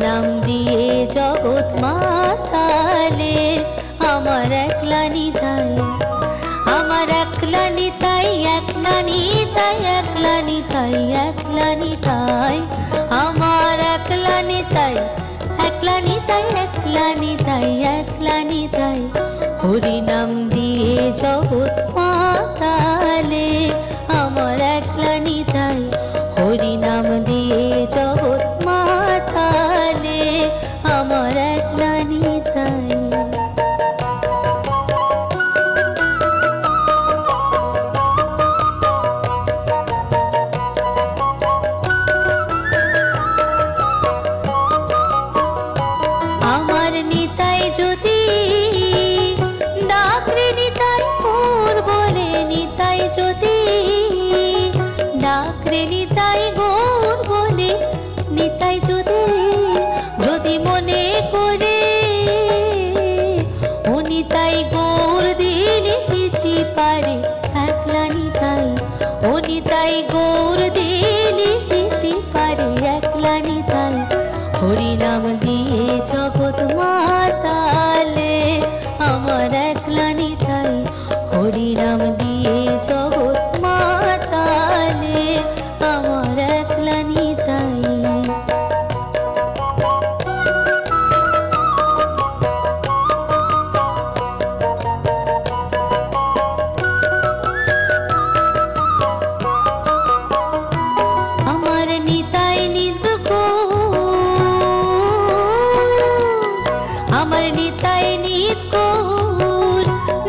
নাম দিয়ে জগৎ মাতালে আমার একলা নিতাই, আমার একলা নিতাই, একলা নিতাই, একলা নিতাই, একলা নিতাই, আমার একলা নিতাই, একলা নিতাই, একলা নিতাই, একলা নিতাই। হরি নাম দিয়ে জগৎ মাতালে আমার একলা নিতাই, হরি নাম দিয়ে জগৎ মাতালে আমার একলা নিতাই। আমার নিতাই যদি ডাকরে নিতাই গৌর বলে, নিতাই যদি ডাকরে নিতাই গৌর বলে, নিতাই যদি যদি মনে করে ও নিতাই গৌর দিলে দিতে পারে একলা নিতাই, ও নিতাই গৌর দিলে দিতে পারে একলা নিতাই। হরি নাম দিয়ে জগৎ মাতালে আমার একলা নিতাই, হরি নাম দিয়ে জগৎ মাতালে আমার একলা নিতাই। আমার নিতাই নিত আমার নিতাই নিত গৌর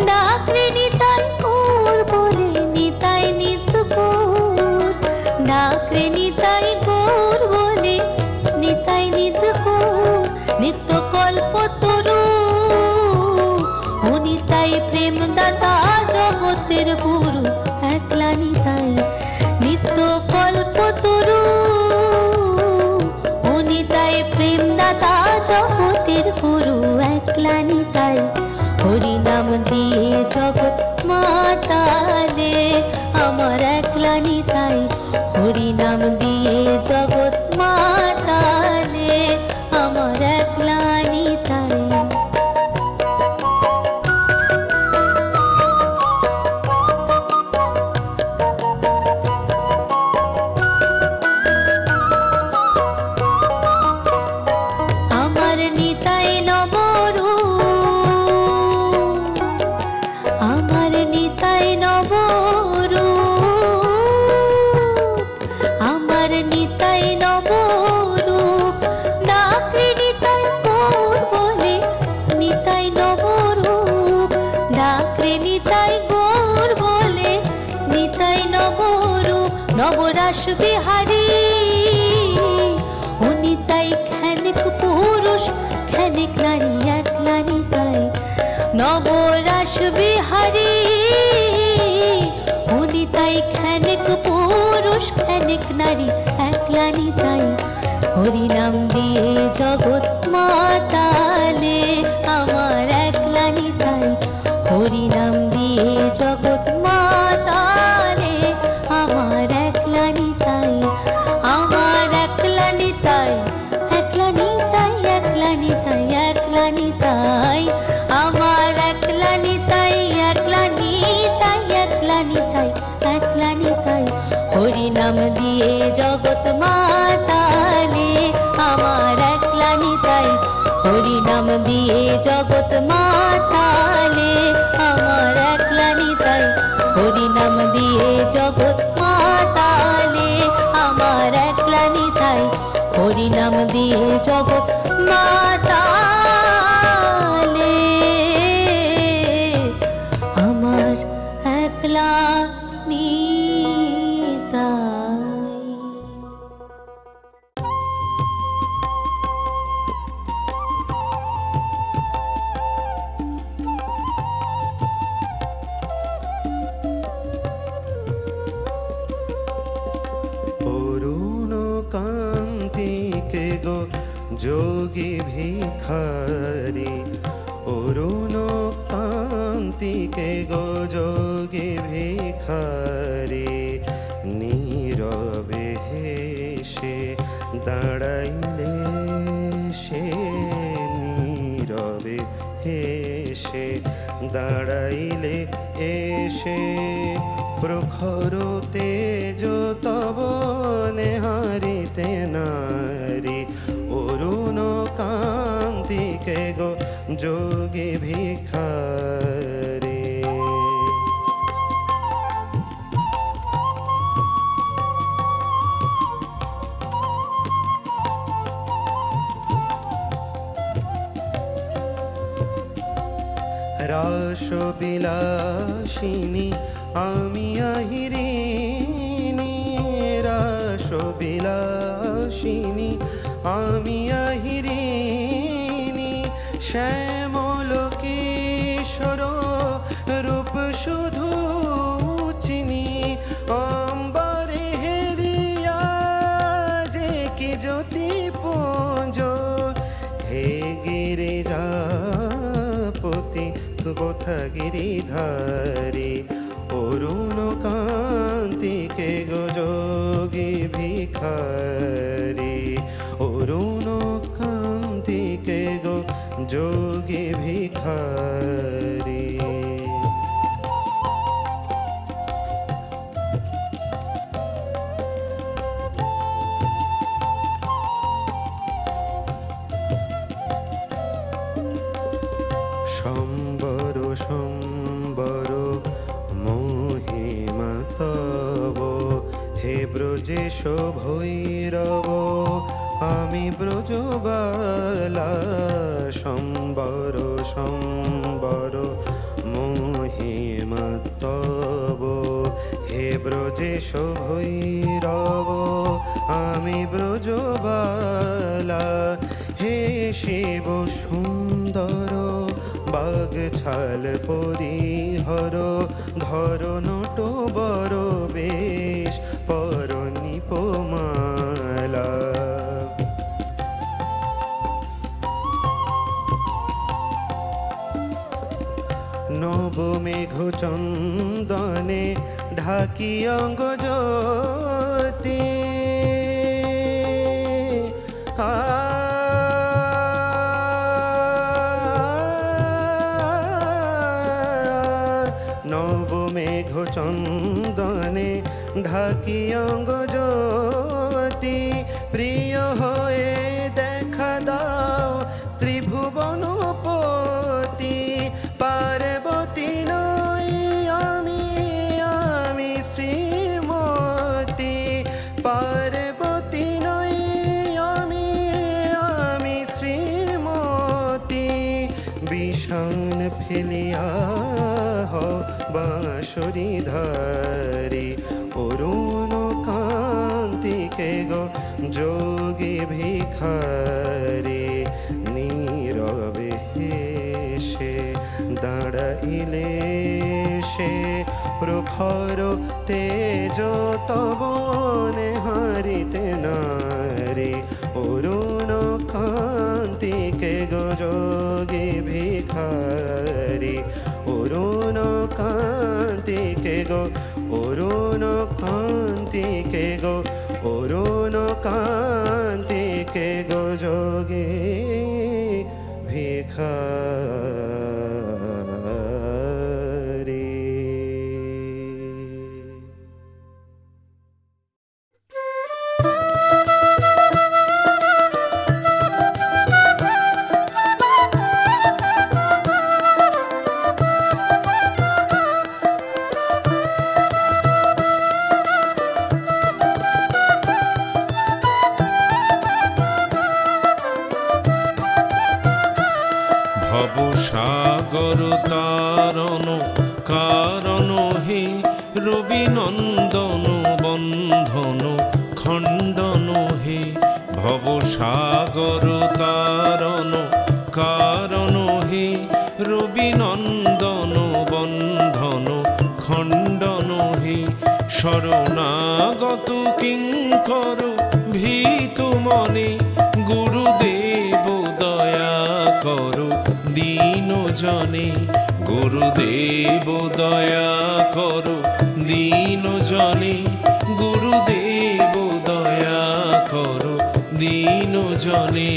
ডাকরে নিতাই গৌর বলে, নিতাই নিত গৌর ডাকরে নিতাই গৌর বলে, নিতাই নিত গৌর নিত্য কল্প তরু ও নিতাই প্রেম দাতা জগতের গুরু একলা নিতাই, নিত্য কল্প তরু ও নিতাই প্রেম দাতা জগতের গুরু একলা নিতাই। হরি নাম দিয়ে জগৎ মাতালে আমার একলা নিতাই, হরি নাম দিয়ে জগৎ মাতালে আমার একলা নিতাই। আমার নিতাই নবরূপ, আমার নিতাই নবরূপ, আমার নিতাই নবরূপ ডাকরে নিতাই গৌর বলে, নিতাই নবরূপ ডাকরে নিতাই গৌর বলে, নিতাই নবরূপ নবরাস বিহারী ও নিতাই ক্ষণিক পুরুষ ক্ষণিক নারী একলা নিতাই, নবরাস বিহারী ও নিতাই ক্ষণিক পুরুষ ক্ষণিক নারী একলা নিতাই। হরি নাম দিয়ে জগৎ মাতালে আমার একলা নিতাই, হরি নাম দিয়ে জগৎ মাতালে আমার একলা নিতাই, আমার একলা নিতাই, একলা নিতাই, একলা নিতাই, একলা নিতাই, আমার একলা নিতাই, একলা নিতাই, একলা নিতাই, একলা নিতাই। হরি নাম দিয়ে জগৎ মাতালে আমার একলা নিতাই, হরি নাম দিয়ে জগৎ মাতালে আমার একলা নিতাই, হরি নাম দিয়ে জগৎ মাতালে আমার একলা নিতাই, হরি নাম দিয়ে জগৎ মাতালে আমার একলা নিতাই। অরুণ কান্তিকে গো যোগী ভিখারি, অরুণ কান্তিকে গো যোগী ভিখারি, নীরবে হেসে দাঁড়াইলে সে প্রখর তেজ তব নেহারিতে নারী অরুণ কান্তিকে গো যোগী ভিখারী। রাসবিলাসিনী আমি আহিরিণী, রাসবিলাসিনী আমি আহিরিণী, শ্যামল কিশোর রূপ শুধু চিনি, অম্বরে হেরিয়া যে কি জ্যোতি পুঞ্জ, হে গিরিজাপতি কোথা গিরিধারী অরুণ কান্তিকে গো যোগী ভিখারী, অরুণ কান্তিকে গো যোগী ভিখারী। সম্বর সম্বর মহিমা তব, হে ব্রজেশ ভৈরব আমি ব্রজবালা, সম্বর সম্বর মহিমা তব, হে ব্রজেশ ভৈরব আমি ব্রজবালা, হে শিব সুন্দর বাগ ছাল পরিহর, ধর নট বর বেশ পর নিপমালা, নবমেঘ চন্দনে ঢাকি অঙ্গ জ্যোতি, নবমেঘ চন্দনে ঢাকি অঙ্গ জ্যোতি, প্রিয় হয়ে দেখা দাও ত্রিভুবনপতি, পার্বতী নই আমি আমি শ্রীমতী, পার্বতী নই আমি আমি শ্রীমতী, বিষাণ ফেলিয়া বাঁশরী ধারী অরুণ কান্তিকে গো যোগী ভিখারী, নীরবে হেসে দাঁড়াইলে সে প্রখর তেজ তব নেহারিতে নারী অরুণ কান্তিকে গো যোগী ভিখারী, অরুণ কান্তিকে গো অরুণ কান্তিকে গো অরুণ কান্তিকে গো যোগী ভিখারী। ভবসাগর তারণ কারণ হে, রবি নন্দন বন্ধন খণ্ডন হে, ভবসাগর তারণ কারণ হে, রবি নন্দন বন্ধন খণ্ডন হে, শরণাগত কিঙ্কর ভীত মনে, গুরুদেব দয়া করো দীন জনে, গুরুদেব দয়া করো দীন জনে, গুরুদেব দয়া করো দীন জনে।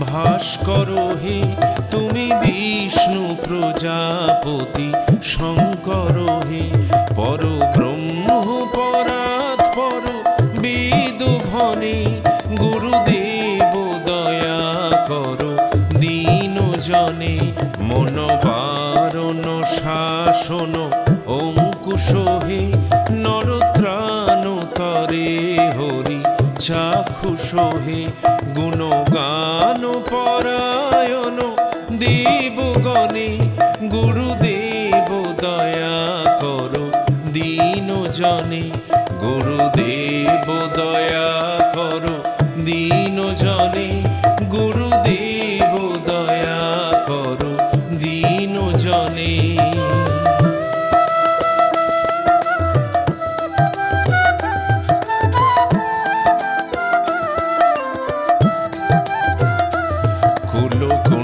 ভাস্কর হে, তুমি বিষ্ণু প্রজাপতি শঙ্কর হে, পর ব্রহ্ম পরাৎপর বেদভনে, গুরুদেব দয়া করো দীন জনে, মন বারণ শাসন অঙ্কুশ হে, নরত্রাণ তরে হরি চাক্ষুষ হে, গুণগান পরায়ণ দেবগণে, গুরুদেব দয়া করো দীন জনে, গুরুদেব দয়া করো দীন জনে, গুরুদেব দয়া করো দীন জনে।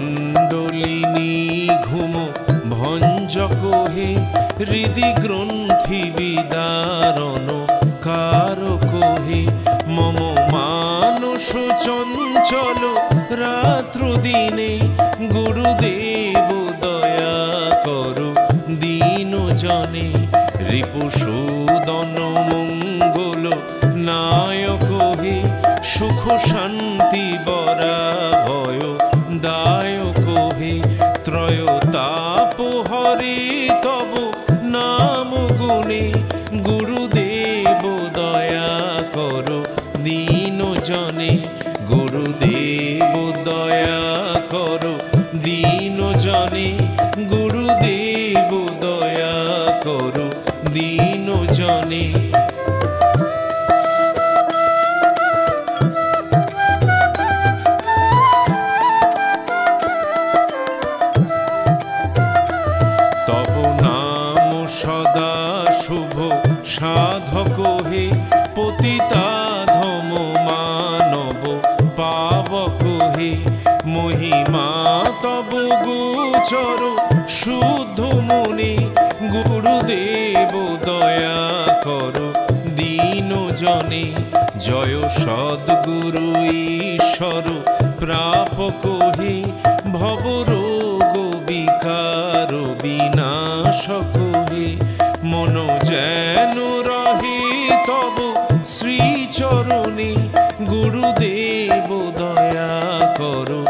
কুলকুণ্ডলিনী ঘুম ভঞ্জক হে, হৃদি গ্রন্থি বিদারণ কারক হে, মম মানস চঞ্চল রাত্র দিনে, গুরুদেব দয়া করো দীন জনে, রিপুসূদন মঙ্গল নায়ক হে, সুখ শান্তি বরাভয় দায়ক হে, ত্রয়তাপ হরে তব নাম গুণে, গুরুদেব দয়া করো দীন জনে, গুরুদেব দয়া করো দীন জনে, গুরুদেব দয়া করো দীন জনে। তব নাম সদা শুভ সাধক হে, পতিতাধম মানব পাবক হে, মহিমা তব গোচর শুদ্ধ মনে, গুরুদেব দয়া করো দীন জনে, জয় সদ্গুরু ঈশ্বর প্রাপক হে, ভবরোগ বিকার বিনাশক হে, মন যেন রহে তব শ্রীচরণে, গুরুদেব দয়া করো